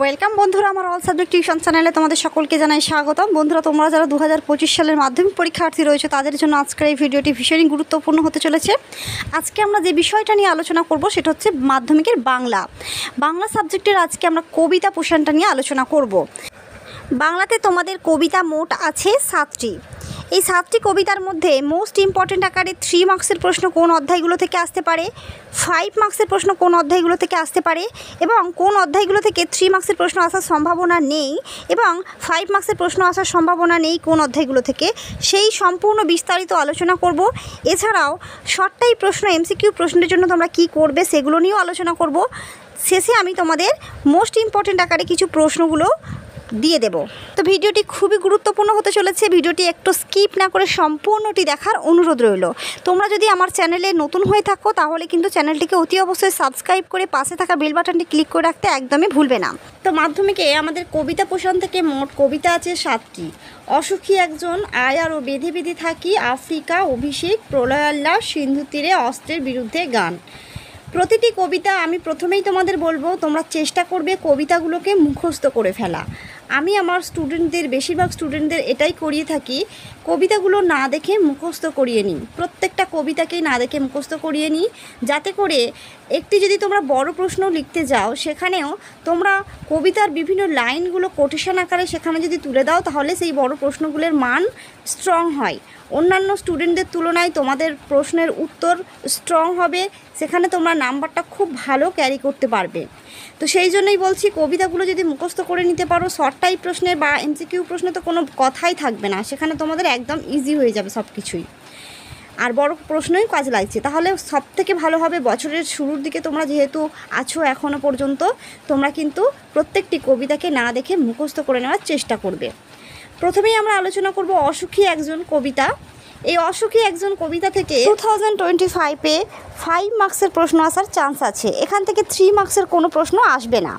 Welcome বন্ধুরা, আমার all subject tuition চ্যানেলে তোমাদের সকলকে জানাই স্বাগতম। বন্ধুরা, তোমরা যারা 2025 সালের মাধ্যমিক পরীক্ষার্থী রয়েছে তাদের জন্য আজকের এই ভিডিওটি ভীষণই গুরুত্বপূর্ণ হতে চলেছে। আজকে আমরা যে বিষয়টা নিয়ে আলোচনা করব সেটা হচ্ছে মাধ্যমিকের বাংলা সাবজেক্টের আজকে আমরা কবিতা পোর্শনটা নিয়ে আলোচনা করব। বাংলাতে তোমাদের কবিতা মোট আছে 7টি। এই 7টি কবিতার মধ্যে মোস্ট ইম্পর্ট্যান্ট আকারে 3 মার্কসের প্রশ্ন কোন অধ্যায়গুলো থেকে আসতে পারে, 5 মার্কসের প্রশ্ন কোন অধ্যায়গুলো থেকে আসতে পারে এবং কোন অধ্যায়গুলো থেকে 3 মার্কসের প্রশ্ন আসার সম্ভাবনা নেই এবং 5 মার্কসের প্রশ্ন আসার সম্ভাবনা নেই কোন অধ্যায়গুলো থেকে, সেই সম্পূর্ণ বিস্তারিত আলোচনা করব। এছাড়াও শর্ট প্রশ্ন এমসিকিউ প্রশ্নের জন্য তোমরা কি করবে সেগুলো নিয়েও আলোচনা করব। শেষে আমি তোমাদের মোস্ট ইম্পর্ট্যান্ট আকারে কিছু প্রশ্নগুলো দিয়ে দেব। তো ভিডিওটি খুবই গুরুত্বপূর্ণ হতে চলেছে, ভিডিওটি একটু স্কিপ না করে সম্পূর্ণটি দেখার অনুরোধ রইল। তোমরা যদি আমার চ্যানেলে নতুন হয়ে থাকো তাহলে কিন্তু চ্যানেলটিকে অতি অবশ্যই সাবস্ক্রাইব করে পাশে থাকা বেল বাটনটি ক্লিক করে রাখতে একদমই ভুলবে না। তো মাধ্যমিকে আমাদের কবিতা পোষণ থেকে মোট কবিতা আছে 7টি। অসুখী একজন, আয় আরও বেঁধে বেঁধে থাকি, আফ্রিকা, অভিষেক, প্রলয়োল্লাস, সিন্ধু তীরে, অস্ত্রের বিরুদ্ধে গান। প্রতিটি কবিতা আমি প্রথমেই তোমাদের বলবো তোমরা চেষ্টা করবে কবিতাগুলোকে মুখস্থ করে ফেলা। আমি আমার বেশিরভাগ স্টুডেন্টদের এটাই করিয়ে থাকি, কবিতাগুলো না দেখে মুখস্থ করিয়ে নিই, প্রত্যেকটা কবিতাকেই না দেখে মুখস্থ করিয়ে নিই, যাতে করে একটি যদি তোমরা বড় প্রশ্ন লিখতে যাও সেখানেও তোমরা কবিতার বিভিন্ন লাইনগুলো কোটেশন আকারে সেখানে যদি তুলে দাও তাহলে সেই বড় প্রশ্নগুলোর মান স্ট্রং হয়। অন্যান্য স্টুডেন্টদের তুলনায় তোমাদের প্রশ্নের উত্তর স্ট্রং হবে, সেখানে তোমরা নাম্বারটা খুব ভালো ক্যারি করতে পারবে। তো সেই জন্যই বলছি কবিতাগুলো যদি মুখস্থ করে নিতে পারো শর্ট টাইপ প্রশ্নে বা এমসিকিউ প্রশ্নে তো কোনো কথাই থাকবে না, সেখানে তোমাদের একদম ইজি হয়ে যাবে সব কিছুই, আর বড় প্রশ্নই কাজ লাগছে। তাহলে সব থেকে ভালো হবে বছরের শুরুর দিকে তোমরা যেহেতু আছো এখনও পর্যন্ত, তোমরা কিন্তু প্রত্যেকটি কবিতাকে না দেখে মুখস্থ করে নেওয়ার চেষ্টা করবে। প্রথমেই আমরা আলোচনা করব অসুখী একজন কবিতা। এই অসুখী একজন কবিতা থেকে 2025-এ 5 মার্কসের প্রশ্ন আসার চান্স আছে, এখান থেকে 3 মার্কসের কোনো প্রশ্ন আসবে না।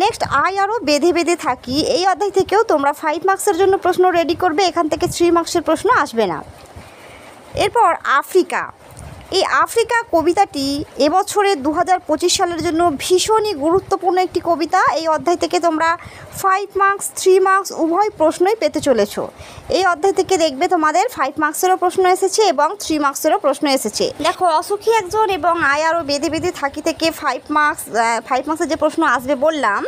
নেক্সট আয় আরও বেঁধে বেঁধে থাকি, এই অধ্যায় থেকেও তোমরা 5 মার্কসের জন্য প্রশ্ন রেডি করবে, এখান থেকে 3 মার্কসের প্রশ্ন আসবে না। এরপর আফ্রিকা, এই আফ্রিকা কবিতাটি এবছরের 2025 সালের জন্য ভীষণই গুরুত্বপূর্ণ একটি কবিতা। এই অধ্যায় থেকে তোমরা 5 মার্কস 3 মার্কস উভয় প্রশ্নই পেতে চলেছ। এই অধ্যায় থেকে দেখবে তোমাদের 5 মার্কসেরও প্রশ্ন এসেছে এবং 3 মার্কসেরও প্রশ্ন এসেছে। দেখো, অসুখী একজন এবং আয় আরও বেঁধে বেঁধে থাকি থেকে 5 মার্কসের যে প্রশ্ন আসবে বললাম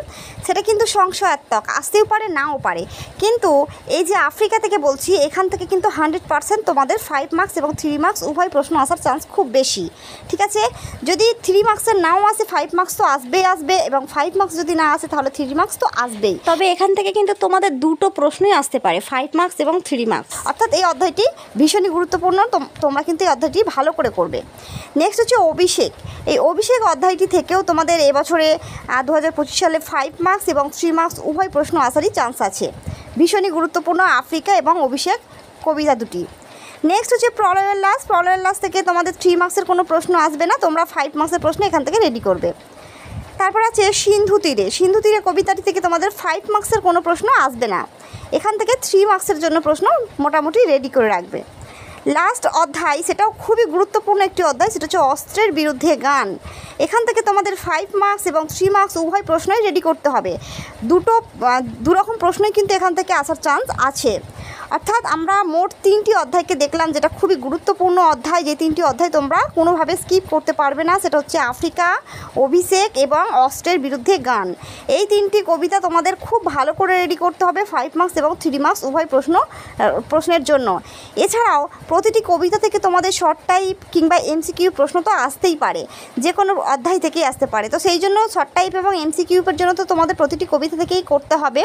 সেটা কিন্তু সংশয়াত্মক, আসতেও পারে নাও পারে, কিন্তু এই যে আফ্রিকা থেকে বলছি এখান থেকে কিন্তু 100% তোমাদের 5 মার্কস এবং 3 মার্কস উভয় প্রশ্ন আসার চান্স খুব বেশি। ঠিক আছে, যদি 3 মার্কসের নাও আসে 5 মার্কস তো আসবে এবং 5 মার্কস যদি না আসে তাহলে 3 মার্কস তো আসবেই। তবে এখান থেকে কিন্তু তোমাদের দুটো প্রশ্নই আসতে পারে, 5 মার্কস এবং 3 মার্কস, অর্থাৎ এই অধ্যায়টি ভীষণই গুরুত্বপূর্ণ, তোমরা কিন্তু এই অধ্যায়টি ভালো করে করবে। নেক্সট হচ্ছে অভিষেক। এই অভিষেক অধ্যায়টি থেকেও তোমাদের এবছরে 2025 সালে 5 মার্কস এবং 3 মার্কস উভয় প্রশ্ন আসারই চান্স আছে। ভীষণই গুরুত্বপূর্ণ আফ্রিকা এবং অভিষেক কবিতা দুটি। নেক্সট হচ্ছে প্রলয়োল্লাস থেকে তোমাদের 3 মার্কসের কোনো প্রশ্ন আসবে না, তোমরা 5 মার্কসের প্রশ্ন এখান থেকে রেডি করবে। তারপর আছে সিন্ধু তীরে কবিতাটি থেকে তোমাদের 5 মার্কসের কোনো প্রশ্ন আসবে না, এখান থেকে 3 মার্কসের জন্য প্রশ্ন মোটামুটি রেডি করে রাখবে। লাস্ট অধ্যায়, সেটাও খুবই গুরুত্বপূর্ণ একটি অধ্যায়, সেটা হচ্ছে অস্ত্রের বিরুদ্ধে গান। এখান থেকে তোমাদের 5 মার্কস এবং 3 মার্কস উভয় প্রশ্নই রেডি করতে হবে। দুরকম প্রশ্নই কিন্তু এখান থেকে আসার চান্স আছে। অর্থাৎ আমরা মোট 3টি অধ্যায়কে দেখলাম, যেটা খুবই গুরুত্বপূর্ণ অধ্যায়, যে 3টি অধ্যায় তোমরা কোনোভাবে স্কিপ করতে পারবে না, সেটা হচ্ছে আফ্রিকা, অভিষেক এবং অস্ত্রের বিরুদ্ধে গান। এই 3টি কবিতা তোমাদের খুব ভালো করে রেডি করতে হবে 5 মার্কস এবং 3 মার্কস উভয় প্রশ্নের জন্য। এছাড়াও প্রতিটি কবিতা থেকে তোমাদের শর্ট টাইপ কিংবা এমসিকিউ প্রশ্ন তো আসতেই পারে, যে কোনো অধ্যায় থেকেই আসতে পারে। তো সেই জন্য শর্ট টাইপ এবং এমসিকিউর জন্য তো তোমাদের প্রতিটি কবিতা থেকেই করতে হবে।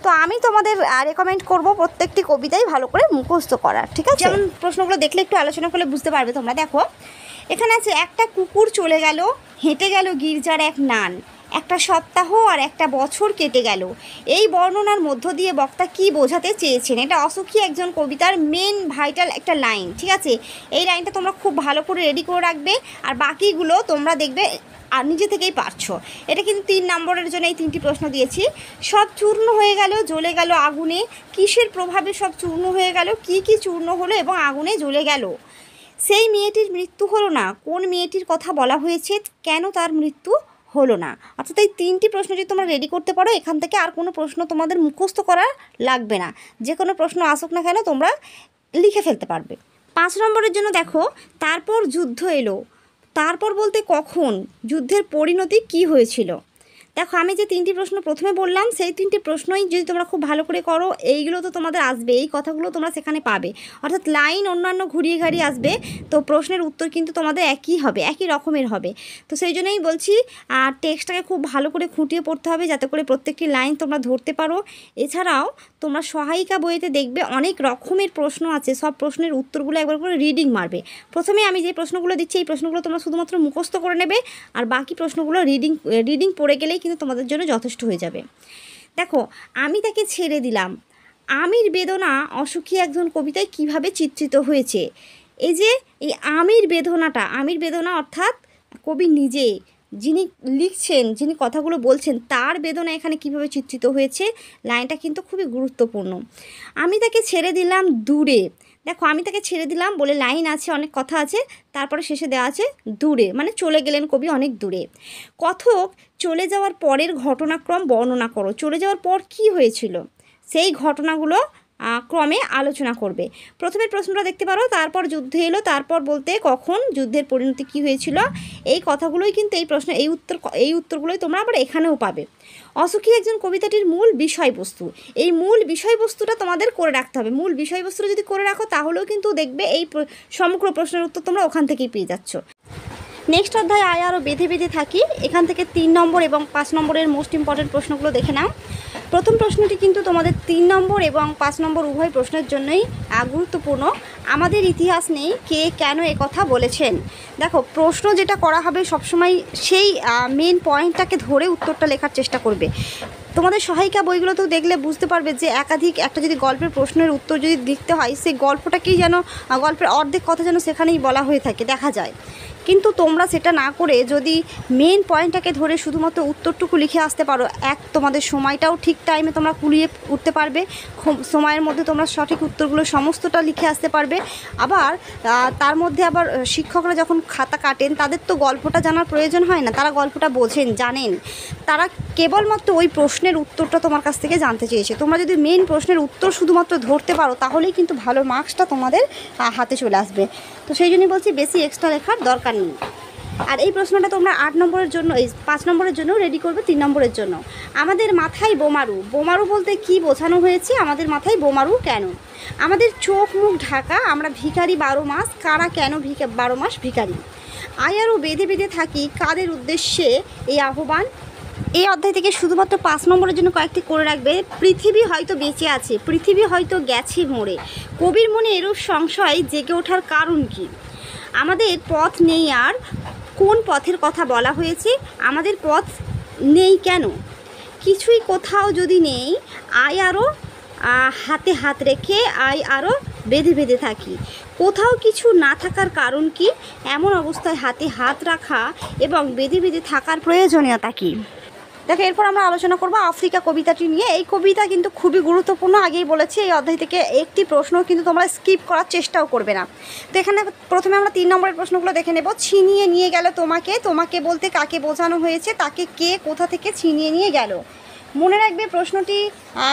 তো আমি তোমাদের রেকমেন্ড করব প্রত্যেকটি কবিতাই ভালো করে মুখস্থ করার। ঠিক আছে, যেমন প্রশ্নগুলো দেখলে একটু আলোচনা করলে বুঝতে পারবে তোমরা। দেখো, এখানে আছে একটা কুকুর চলে গেল, হেঁটে গেল গির্জার এক নান, একটা সপ্তাহ আর একটা বছর কেটে গেল। এই বর্ণনার মধ্য দিয়ে বক্তা কি বোঝাতে চেয়েছেন? এটা অসুখী একজন কবিতার মেন ভাইটাল একটা লাইন। ঠিক আছে, এই লাইনটা তোমরা খুব ভালো করে রেডি করে রাখবে, আর বাকিগুলো তোমরা দেখবে আর নিজে থেকেই পারছো। এটা কিন্তু 3 নম্বরের জন্য এই 3টি প্রশ্ন দিয়েছি। সব চূর্ণ হয়ে গেল, জ্বলে গেল আগুনে, কিসের প্রভাবে সব চূর্ণ হয়ে গেল, কি চূর্ণ হলো এবং আগুনে জ্বলে গেল? সেই মেয়েটির মৃত্যু হলো না, কোন মেয়েটির কথা বলা হয়েছে, কেন তার মৃত্যু হলো না। অর্থাৎ এই 3টি প্রশ্ন যদি তোমরা রেডি করতে পারো, এখান থেকে আর কোনো প্রশ্ন তোমাদের মুখস্থ করা লাগবে না, যে কোনো প্রশ্ন আসুক না কেন তোমরা লিখে ফেলতে পারবে। 5 নম্বরের জন্য দেখো, তারপর যুদ্ধ এলো। তারপর বলতে কখন, যুদ্ধের পরিণতি কী হয়েছিল। দেখো আমি যে 3টি প্রশ্ন প্রথমে বললাম, সেই 3টি প্রশ্নই যদি তোমরা খুব ভালো করে করো, এইগুলো তো তোমাদের আসবে, এই কথাগুলো তোমরা সেখানে পাবে। অর্থাৎ লাইন অন্যান্য ঘুরিয়ে ঘাড়িয়ে আসবে, তো প্রশ্নের উত্তর কিন্তু তোমাদের একই হবে, একই রকমের হবে। তো সেই জন্যই বলছি টেক্সটটাকে খুব ভালো করে খুঁটিয়ে পড়তে হবে, যাতে করে প্রত্যেকটি লাইন তোমরা ধরতে পারো। এছাড়াও তোমরা সহায়িকা বইতে দেখবে অনেক রকমের প্রশ্ন আছে, সব প্রশ্নের উত্তরগুলো একবার করে রিডিং মারবে। প্রথমে আমি যে প্রশ্নগুলো দিচ্ছি, এই প্রশ্নগুলো তোমরা শুধুমাত্র মুখস্থ করে নেবে, আর বাকি প্রশ্নগুলো রিডিং পড়ে গেলেই কিন্তু তোমাদের জন্য যথেষ্ট হয়ে যাবে। দেখো, আমি তাকে ছেড়ে দিলাম। আমির বেদনা অসুখী একজন কবিতায় কিভাবে চিত্রিত হয়েছে। এই যে এই আমির বেদনা অর্থাৎ কবি নিজে, যিনি লিখছেন, যিনি কথাগুলো বলছেন, তার বেদনা এখানে কিভাবে চিত্রিত হয়েছে, লাইনটা কিন্তু খুবই গুরুত্বপূর্ণ। আমি তাকে ছেড়ে দিলাম দূরে। দেখো, আমি তাকে ছেড়ে দিলাম বলে লাইন আছে, অনেক কথা আছে, তারপরে শেষে দেওয়া আছে দূরে, মানে চলে গেলেন কবি অনেক দূরে। কথক চলে যাওয়ার পরের ঘটনাক্রম বর্ণনা করো। চলে যাওয়ার পর কি হয়েছিল সেই ঘটনাগুলো ক্রমে আলোচনা করবে। প্রথমের প্রশ্নটা দেখতে পারো, তারপর যুদ্ধ এলো, তারপর বলতে কখন, যুদ্ধের পরিণতি কী হয়েছিল। এই কথাগুলোই কিন্তু এই উত্তরগুলোই তোমরা আবার এখানেও পাবে। অসুখী একজন কবিতাটির মূল বিষয়বস্তু। এই মূল বিষয়বস্তুটা তোমাদের করে রাখতে হবে। মূল বিষয়বস্তুটা যদি করে রাখো, তাহলেও কিন্তু দেখবে এই সমগ্র প্রশ্নের উত্তর তোমরা ওখান থেকেই পেয়ে যাচ্ছ। নেক্সট অধ্যায় আয় আরও বেঁধে বেঁধে থাকি। এখান থেকে 3 নম্বর এবং 5 নম্বরের মোস্ট ইম্পর্টেন্ট প্রশ্নগুলো দেখে নাও। প্রথম প্রশ্নটি কিন্তু তোমাদের 3 নম্বর এবং 5 নম্বর উভয় প্রশ্নের জন্যই গুরুত্বপূর্ণ। আমাদের ইতিহাস নেই, কে কেন কথা বলেছেন। দেখো, প্রশ্ন যেটা করা হবে সবসময় সেই মেন পয়েন্টটাকে ধরে উত্তরটা লেখার চেষ্টা করবে। তোমাদের সহায়িকা বইগুলোতেও দেখলে বুঝতে পারবে যে একাধিক একটা যদি গল্পের প্রশ্নের উত্তর যদি লিখতে হয়, সেই গল্পটাকেই যেন গল্পের অর্ধেক কথা যেন সেখানেই বলা হয়ে থাকে, দেখা যায়। কিন্তু তোমরা সেটা না করে যদি মেন পয়েন্টটাকে ধরে শুধুমাত্র উত্তরটুকু লিখে আসতে পারো, তোমাদের সময়টাও ঠিক টাইমে তোমরা কুলিয়ে উঠতে পারবে, সময়ের মধ্যে তোমরা সঠিক উত্তরগুলো সমস্তটা লিখে আসতে পারবে। আবার তার মধ্যে আবার শিক্ষকরা যখন খাতা কাটেন, তাদের তো গল্পটা জানার প্রয়োজন হয় না, তারা গল্পটা বোঝেন, জানেন, তারা কেবলমাত্র ওই প্রশ্নের উত্তরটা তোমার কাছ থেকে জানতে চেয়েছে। তোমরা যদি মেন প্রশ্নের উত্তর শুধুমাত্র ধরতে পারো, তাহলেই কিন্তু ভালো মার্কসটা তোমাদের হাতে চলে আসবে। তো সেই জন্যই বলছি, বেশি এক্সট্রা লেখার দরকার নেই। আর এই প্রশ্নটা তোমরা 8 নম্বরের জন্য, এই 5 নম্বরের জন্য রেডি করবে, 3 নম্বরের জন্য। আমাদের মাথায় বোমারু। বোমারু বলতে কি বোঝানো হয়েছে, আমাদের মাথায় বোমারু কেন। আমাদের চোখ মুখ ঢাকা, আমরা ভিখারি 12 মাস, কারা কেন 12 মাস ভিখারি। আয় আরও বেঁধে বেঁধে থাকি, কাদের উদ্দেশ্যে এই আহ্বান। এই অধ্যায় থেকে শুধুমাত্র 5 নম্বরের জন্য কয়েকটি করে রাখবে। পৃথিবী হয়তো বেঁচে আছে, পৃথিবী হয়তো গেছে মরে। কবির মনে এরূপ সংশয় জেগে ওঠার কারণ কি। আমাদের পথ নেই, আর কোন পথের কথা বলা হয়েছে। আমাদের পথ নেই কেন, কিছুই কোথাও যদি নেই, আয় আরও হাতে হাত রেখে আয় আরও বেঁধে বেঁধে থাকি। কোথাও কিছু না থাকার কারণ কি, এমন অবস্থায় হাতে হাত রাখা এবং বেঁধে বেঁধে থাকার প্রয়োজনীয়তা কী। দেখো, এরপর আমরা আলোচনা করব আফ্রিকা কবিতাটি নিয়ে। এই কবিতা কিন্তু খুবই গুরুত্বপূর্ণ, আগেই বলেছি। এই অধ্যায় থেকে একটি প্রশ্ন কিন্তু তোমরা স্কিপ করার চেষ্টাও করবে না। তো এখানে প্রথমে আমরা 3 নম্বরের প্রশ্নগুলো দেখে নেব। ছিনিয়ে নিয়ে গেল তোমাকে। তোমাকে বলতে কাকে বোঝানো হয়েছে, তাকে কে কোথা থেকে ছিনিয়ে নিয়ে গেল। মনে রাখবে, প্রশ্নটি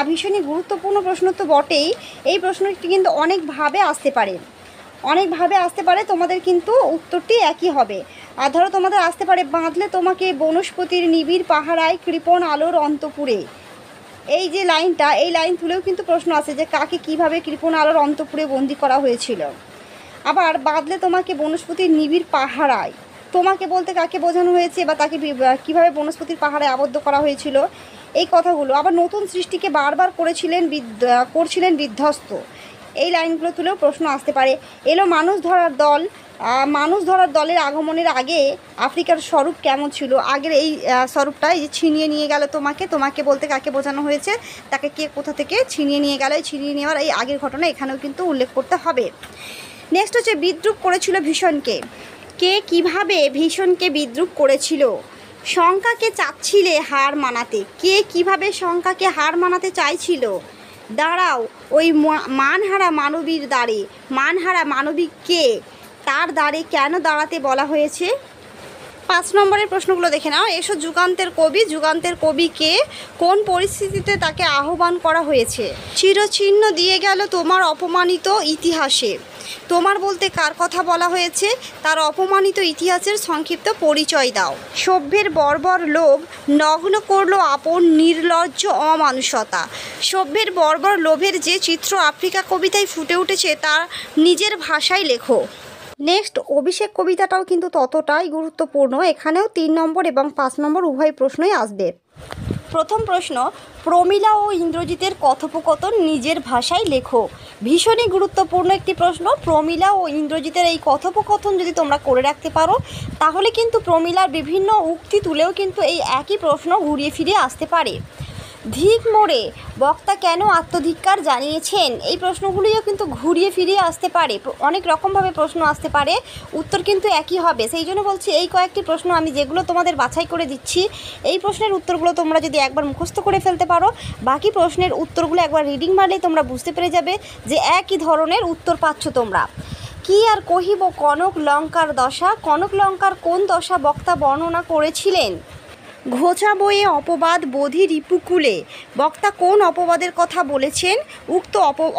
ভীষণই গুরুত্বপূর্ণ প্রশ্ন তো বটেই। এই প্রশ্নটি কিন্তু অনেকভাবে আসতে পারে, তোমাদের কিন্তু উত্তরটি একই হবে। আর ধরো তোমাদের আসতে পারে, বাঁধলে তোমাকে বনস্পতির নিবিড় পাহারায়, কৃপণ আলোর অন্তপুরে। এই যে লাইনটা, এই লাইন তুলেও কিন্তু প্রশ্ন আছে যে কাকে কিভাবে কৃপণ আলোর অন্তপুরে বন্দি করা হয়েছিল। আবার বাঁধলে তোমাকে বনস্পতির নিবিড় পাহারায়, তোমাকে বলতে কাকে বোঝানো হয়েছে বা তাকে কিভাবে বনস্পতির পাহাড়ে আবদ্ধ করা হয়েছিল, এই কথাগুলো। আবার নতুন সৃষ্টিকে বারবার করছিলেন বিধ্বস্ত। এই লাইনগুলো তুলেও প্রশ্ন আসতে পারে। এলো মানুষ ধরার দলের আগমনের আগে আফ্রিকার স্বরূপ কেমন ছিল। আগের এই স্বরূপটা, এই যে ছিনিয়ে নিয়ে গেল তোমাকে বলতে কাকে বোঝানো হয়েছে, তাকে কে কোথা থেকে ছিনিয়ে নিয়ে গেল, এই ছিনিয়ে নেওয়ার এই আগের ঘটনা এখানেও কিন্তু উল্লেখ করতে হবে। নেক্সট হচ্ছে বিদ্রূপ করেছিল ভীষণকে। কে কিভাবে ভীষণকে বিদ্রূপ করেছিল। শঙ্কাকে চাচ্ছিলে হার মানাতে। কে কিভাবে শঙ্কাকে হার মানাতে চাইছিল। দাঁড়াও ওই মানহারা মানবীর দ্বারে। মানহারা মানবিক কে, তার দ্বারে কেন দাঁড়াতে বলা হয়েছে। 5 নম্বরের প্রশ্নগুলো দেখে নাও। এসো যুগান্তের কবি। যুগান্তের কবিকে কোন পরিস্থিতিতে তাকে আহ্বান করা হয়েছে? চিরচিহ্ন দিয়ে গেল তোমার অপমানিত ইতিহাসে। তোমার বলতে কার কথা বলা হয়েছে? তার অপমানিত ইতিহাসের সংক্ষিপ্ত পরিচয় দাও। সভ্যের বর্বর লোভ নগ্ন করলো আপন নির্লজ্জ অমানুষতা। সভ্যের বর্বর লোভের যে চিত্র আফ্রিকা কবিতায় ফুটে উঠেছে তা নিজের ভাষায় লেখো। নেক্সট অভিষেক কবিতাটাও কিন্তু ততটাই গুরুত্বপূর্ণ। এখানেও 3 নম্বর এবং 5 নম্বর উভয় প্রশ্নই আসবে। প্রথম প্রশ্ন, প্রমীলা ও ইন্দ্রজিতের কথোপকথন নিজের ভাষায় লেখো। ভীষণই গুরুত্বপূর্ণ একটি প্রশ্ন। প্রমীলা ও ইন্দ্রজিতের এই কথোপকথন যদি তোমরা করে রাখতে পারো তাহলে কিন্তু প্রমীলার বিভিন্ন উক্তি তুলেও কিন্তু এই একই প্রশ্ন ঘুরিয়ে ফিরিয়ে আসতে পারে। ধিক মোড়ে বক্তা কেন আত্মধিক্কার জানিয়েছেন? এই প্রশ্নগুলিও কিন্তু ঘুরিয়ে ফিরিয়ে আসতে পারে। অনেক রকমভাবে প্রশ্ন আসতে পারে, উত্তর কিন্তু একই হবে। সেই জন্য বলছি এই কয়েকটি প্রশ্ন আমি যেগুলো তোমাদের বাছাই করে দিচ্ছি, এই প্রশ্নের উত্তরগুলো তোমরা যদি একবার মুখস্থ করে ফেলতে পারো, বাকি প্রশ্নের উত্তরগুলো একবার রিডিং মারলেই তোমরা বুঝতে পেরে যাবে যে একই ধরনের উত্তর পাচ্ছ তোমরা। কি আর কহিব কনক লঙ্কার দশা। কনক লঙ্কার কোন দশা বক্তা বর্ণনা করেছিলেন? ঘোচা বয়ে অপবাদ বোধি রিপুকুলে। বক্তা কোন অপবাদের কথা বলেছেন? উক্ত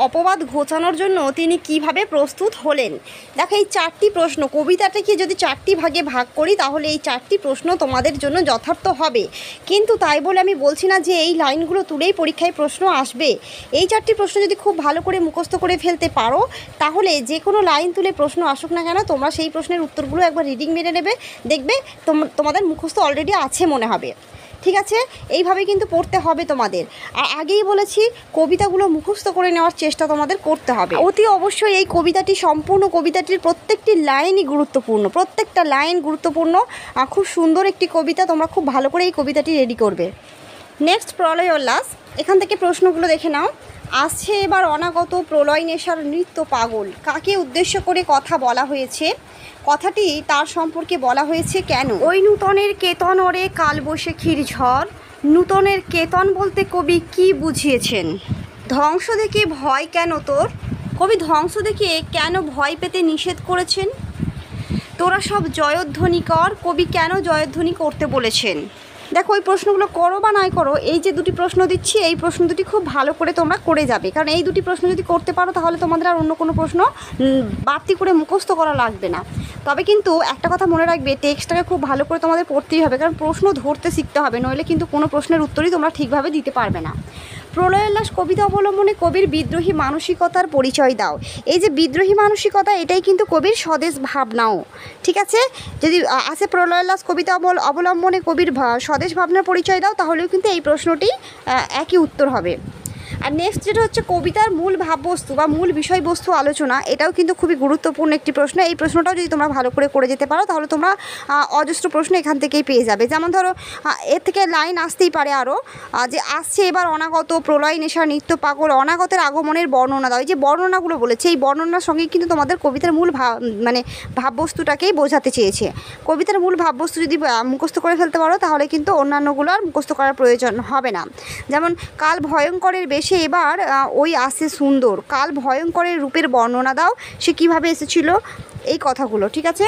অপবাদ ঘোচানোর জন্য তিনি কিভাবে প্রস্তুত হলেন? দেখো এই 4টি প্রশ্ন, কবিতাটাকে যদি 4টি ভাগে ভাগ করি তাহলে এই 4টি প্রশ্ন তোমাদের জন্য যথার্থ হবে। কিন্তু তাই বলে আমি বলছি না যে এই লাইনগুলো তুলেই পরীক্ষায় প্রশ্ন আসবে। এই 4টি প্রশ্ন যদি খুব ভালো করে মুখস্থ করে ফেলতে পারো তাহলে যে কোনো লাইন তুলে প্রশ্ন আসুক না কেন তোমরা সেই প্রশ্নের উত্তরগুলো একবার রিডিং মেরে নেবে, দেখবে তোমাদের মুখস্থ অলরেডি আছে মনে হবে। ঠিক আছে, এইভাবে কিন্তু পড়তে হবে তোমাদের। আর আগেই বলেছি কবিতাগুলো মুখস্থ করে নেওয়ার চেষ্টা তোমাদের করতে হবে। অতি অবশ্যই এই কবিতাটি, সম্পূর্ণ কবিতাটির প্রত্যেকটি লাইনই গুরুত্বপূর্ণ, প্রত্যেকটা লাইন গুরুত্বপূর্ণ। খুব সুন্দর একটি কবিতা, তোমরা খুব ভালো করে এই কবিতাটি রেডি করবে। নেক্সট প্রলয় উল্লাস। এখান থেকে প্রশ্নগুলো দেখে নাও। আসছে এবার অনাগত প্রলয় নেশার নৃত্য পাগল। কাকে উদ্দেশ্য করে কথা বলা হয়েছে? কথাটি তার সম্পর্কে বলা হয়েছে কেন? ওই নূতনের কেতন ওরে কালবৈশাখীর ঝড়। নূতনের কেতন বলতে কবি কি বুঝিয়েছেন? ধ্বংস দেখে ভয় কেন তোর? কবি ধ্বংস দেখে কেন ভয় পেতে নিষেধ করেছেন? তোরা সব জয়ধ্বনি কর। কবি কেন জয়ধ্বনি করতে বলেছেন? দেখো ওই প্রশ্নগুলো করো বা নাই করো, এই যে দুটি প্রশ্ন দিচ্ছি এই প্রশ্ন দুটি খুব ভালো করে তোমরা করে যাবে। কারণ এই দুটি প্রশ্ন যদি করতে পারো তাহলে তোমাদের আর অন্য কোনো প্রশ্ন বাড়তি করে মুখস্থ করা লাগবে না। তবে কিন্তু একটা কথা মনে রাখবে, টেক্সটটাকে খুব ভালো করে তোমাদের পড়তেই হবে, কারণ প্রশ্ন ধরতে শিখতে হবে, নইলে কিন্তু কোনো প্রশ্নের উত্তরই তোমরা ঠিকভাবে দিতে পারবে না। প্রলয় উল্লাস কবিতা অবলম্বনে কবির বিদ্রোহী মানসিকতার পরিচয় দাও। এই যে বিদ্রোহী মানসিকতা, এটাই কিন্তু কবির স্বদেশ ভাবনাও। ঠিক আছে, যদি আসে প্রলয় উল্লাস কবিতা অবলম্বনে কবির স্বদেশ ভাবনার পরিচয় দাও তাহলেও কিন্তু এই প্রশ্নটি একই উত্তর হবে। আর নেক্সট যেটা হচ্ছে কবিতার মূল ভাববস্তু বা মূল বিষয়বস্তু আলোচনা, এটাও কিন্তু খুবই গুরুত্বপূর্ণ একটি প্রশ্ন। এই প্রশ্নটাও যদি তোমরা ভালো করে যেতে পারো তাহলে তোমরা অজস্র প্রশ্ন এখান থেকেই পেয়ে যাবে। যেমন ধরো এর থেকে লাইন আসতেই পারে আরও, যে আসছে এবার অনাগত প্রলয় নেশা নৃত্য পাগল। অনাগতের আগমনের বর্ণনা দাও। এই যে বর্ণনাগুলো বলেছে এই বর্ণনার সঙ্গে কিন্তু তোমাদের কবিতার মূল ভাববস্তুটাকেই বোঝাতে চেয়েছে। কবিতার মূল ভাববস্তু যদি মুখস্থ করে ফেলতে পারো তাহলে কিন্তু অন্যান্যগুলো আর মুখস্থ করার প্রয়োজন হবে না। যেমন কাল ভয়ঙ্করের বেশে এবার ওই আসে সুন্দর। কাল ভয়ঙ্করের রূপের বর্ণনা দাও, সে কিভাবে এসেছিল, এই কথাগুলো। ঠিক আছে,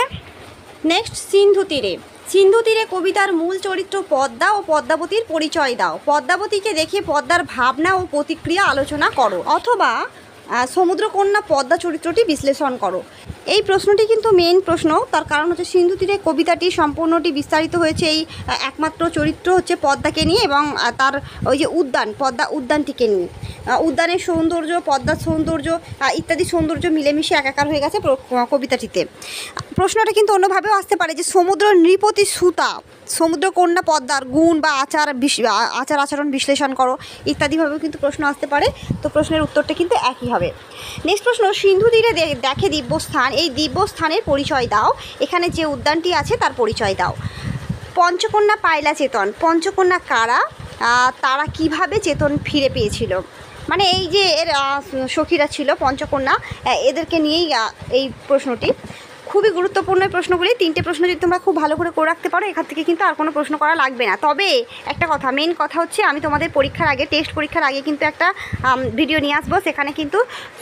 নেক্সট সিন্ধু তীরে। সিন্ধু তীরে কবিতার মূল চরিত্র পদ্মা ও পদ্মাবতীর পরিচয় দাও। পদ্মাবতীকে দেখে পদ্মার ভাবনা ও প্রতিক্রিয়া আলোচনা করো, অথবা সমুদ্রকন্যা পদ্মা চরিত্রটি বিশ্লেষণ করো। এই প্রশ্নটি কিন্তু মেইন প্রশ্ন, তার কারণ হচ্ছে সিন্ধু তীরে কবিতাটি সম্পূর্ণটি বিস্তারিত হয়েছে এই একমাত্র চরিত্র হচ্ছে পদ্মাকে নিয়ে এবং তার ওই যে উদ্যান, পদ্মা উদ্যানটিকে নিয়ে। উদ্যানের সৌন্দর্য, পদ্মার সৌন্দর্য ইত্যাদি সৌন্দর্য মিলেমিশে একাকার হয়ে গেছে কবিতাটিতে। প্রশ্নটা কিন্তু অন্যভাবেও আসতে পারে যে সমুদ্র নৃপতি সুতা, সমুদ্রকন্যা পদ্মার গুণ বা আচার আচরণ বিশ্লেষণ করো, ইত্যাদিভাবেও কিন্তু প্রশ্ন আসতে পারে। তো প্রশ্নের উত্তরটা কিন্তু একই হবে। নেক্সট প্রশ্ন, সিন্ধু তীরে দেখে দিব্যস্থান। এই দিব্যস্থানের পরিচয় দাও। এখানে যে উদ্যানটি আছে তার পরিচয় দাও। পঞ্চকন্যা পায়লা চেতন। পঞ্চকন্যা কারা? তারা কিভাবে চেতন ফিরে পেয়েছিল? মানে এই যে এর সখীরা ছিল পঞ্চকন্যা, এদেরকে নিয়েই এই প্রশ্নটি। খুবই গুরুত্বপূর্ণ এই প্রশ্নগুলি। 3টে প্রশ্ন যদি তোমরা খুব ভালো করে রাখতে পারো, এখান থেকে কিন্তু আর কোনো প্রশ্ন করা লাগবে না। তবে একটা কথা, মেন কথা হচ্ছে আমি তোমাদের পরীক্ষার আগে, টেস্ট পরীক্ষার আগে কিন্তু একটা ভিডিও নিয়ে আসবো, সেখানে কিন্তু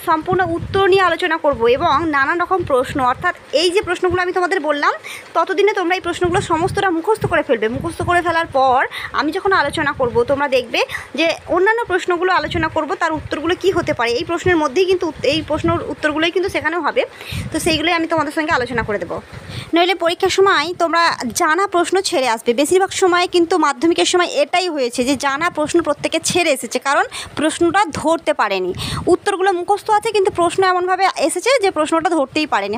সম্পূর্ণ উত্তর নিয়ে আলোচনা করব এবং নানান রকম প্রশ্ন, অর্থাৎ এই যে প্রশ্নগুলো আমি তোমাদের বললাম, ততদিনে তোমরা এই প্রশ্নগুলো সমস্তটা মুখস্থ করে ফেলবে। মুখস্থ করে ফেলার পর আমি যখন আলোচনা করব, তোমরা দেখবে যে অন্যান্য প্রশ্নগুলো আলোচনা করব, তার উত্তরগুলো কি হতে পারে। এই প্রশ্নের মধ্যেই কিন্তু এই প্রশ্নের উত্তরগুলোই কিন্তু সেখানেও হবে। তো সেইগুলোই আমি তোমাদের সঙ্গে আলোচনা করে দেবো। নইলে পরীক্ষার সময় তোমরা জানা প্রশ্ন ছেড়ে আসবে। বেশিরভাগ সময় কিন্তু মাধ্যমিকের সময় এটাই হয়েছে যে জানা প্রশ্ন প্রত্যেকে ছেড়ে এসেছে, কারণ প্রশ্নটা ধরতে পারেনি। উত্তরগুলো মুখস্থ আছে কিন্তু প্রশ্ন এমনভাবে এসেছে যে প্রশ্নটা ধরতেই পারেনি,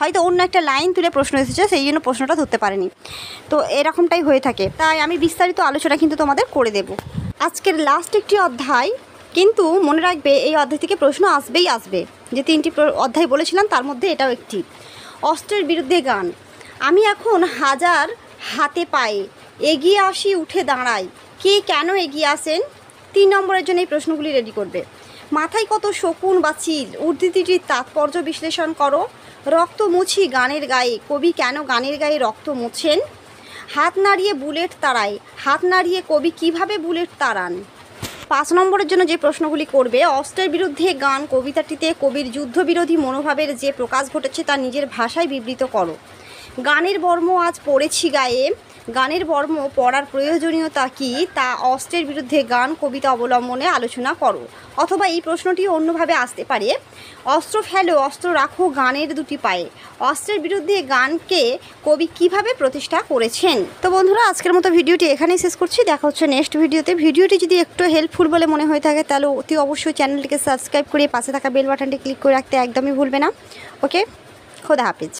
হয়তো অন্য একটা লাইন তুলে প্রশ্ন এসেছে, সেই জন্য প্রশ্নটা ধরতে পারেনি। তো এরকমটাই হয়ে থাকে, তাই আমি বিস্তারিত আলোচনা কিন্তু তোমাদের করে দেব। আজকের লাস্ট একটি অধ্যায়, কিন্তু মনে রাখবে এই অধ্যায় থেকে প্রশ্ন আসবেই আসবে। যে 3টি অধ্যায় বলেছিলাম তার মধ্যে এটাও একটি। অস্ত্রের বিরুদ্ধে গান। আমি এখন হাজার হাতে পায়ে এগিয়ে আসি, উঠে দাঁড়াই, কে কেন এগিয়ে আসেন? 3 নম্বরের জন্য এই প্রশ্নগুলি রেডি করবে। মাথায় কত শকুন বা চিল, উদ্ধৃতিটির তাৎপর্য বিশ্লেষণ করো। রক্ত মুছি গানের গায়ে, কবি কেন গানের গায়ে রক্ত মুছেন? হাত নাড়িয়ে বুলেট তাড়ায়, হাত নাড়িয়ে কবি কিভাবে বুলেট তাড়ান? 5 নম্বরের জন্য যে প্রশ্নগুলি করবে, অস্ত্রের বিরুদ্ধে গান কবিতাটিতে কবির যুদ্ধবিরোধী মনোভাবের যে প্রকাশ ঘটেছে তা নিজের ভাষায় বিবৃত করো। গানের বর্ম আজ পড়েছি গায়ে, গানের বর্ম পড়ার প্রয়োজনীয়তা কী তা অস্ত্রের বিরুদ্ধে গান কবিতা অবলম্বনে আলোচনা করো। অথবা এই প্রশ্নটি অন্যভাবে আসতে পারে, অস্ত্র ফেলো অস্ত্র রাখো গানের দুটি পায়ে, অস্ত্রের বিরুদ্ধে গানকে কবি কিভাবে প্রতিষ্ঠা করেছেন। তো বন্ধুরা, আজকের মতো ভিডিওটি এখানেই শেষ করছি। দেখা হচ্ছে নেক্সট ভিডিওতে। ভিডিওটি যদি একটু হেল্পফুল বলে মনে হয়ে থাকে তাহলে অতি অবশ্যই চ্যানেলটিকে সাবস্ক্রাইব করে পাশে থাকা বেল বাটনটি ক্লিক করে রাখতে একদমই ভুলবে না। ওকে, খোদা হাফেজ।